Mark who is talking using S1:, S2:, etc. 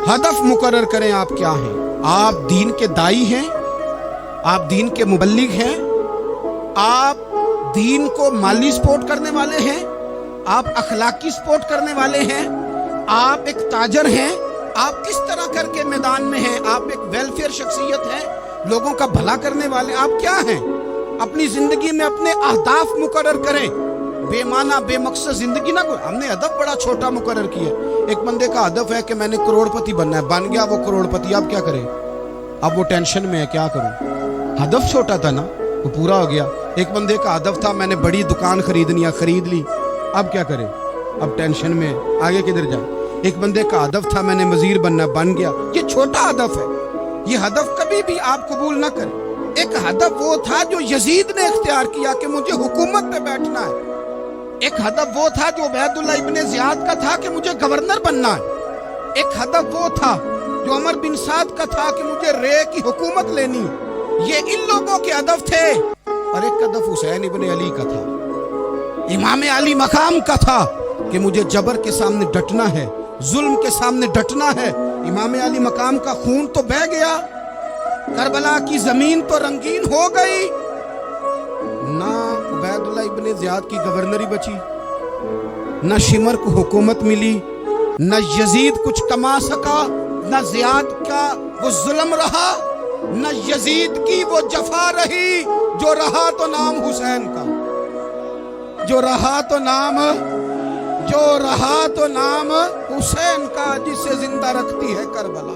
S1: हदफ मुकर्रर करें आप क्या हैं। आप दीन के दाई हैं, आप दीन के मुबल्लिग हैं, आप दीन को माली सपोर्ट करने वाले हैं, आप अखलाकी सपोर्ट करने वाले हैं, आप एक ताजर हैं। आप किस तरह करके मैदान में हैं? आप एक वेलफेयर शख्सियत हैं, लोगों का भला करने वाले आप क्या हैं? अपनी जिंदगी में अपने अहदाफ मुकर्रर करें, बेमाना बेमकसद जिंदगी ना। हमने हदफ बड़ा छोटा मुकर्रर किया। एक बंदे का हदफ है कि मैंने करोड़पति बनना है, बन गया वो करोड़पति, अब क्या करे? अब वो टेंशन में है, क्या करूं? हदफ छोटा था ना, वो पूरा हो गया। एक बंदे का हदफ था मैंने बड़ी दुकान खरीदनी है, खरीद ली, अब क्या करे? अब टेंशन में है, आगे किधर जाए? एक बंदे का हदफ था मैंने वजीर बनना, बन गया। ये छोटा हदफ है, ये हदफ कभी भी आप कबूल ना करें। एक हदफ वो था जो यजीद ने इख्तियार किया कि मुझे हुकूमत पे बैठना है। एक हदफ वो था जो उबैदुल्लाह इब्ने ज़ियाद का था कि मुझे गवर्नर बनना है। एक हदफ वो था जो उमर बिन साद का था कि मुझे रे की हुकूमत लेनी है। ये इन लोगों के हदफ थे। और एक हदफ हुसैन इब्ने अली का था, इमाम अली मकाम का था कि मुझे जबर के सामने डटना है, जुल्म के सामने डटना है। इमाम अली मकाम का खून तो बह गया, करबला की जमीन तो रंगीन हो गई, ना उबैदुल्लाह इब्ने ज़ियाद की गवर्नरी बची, न शिमर को हुकूमत मिली, न यजीद कुछ कमा सका, न ज़ियाद का वो जुल्म रहा, न यजीद की वो जफा रही। जो रहा तो नाम हुसैन का, जो रहा तो नाम हुसैन का, जिसे जिंदा रखती है करबला।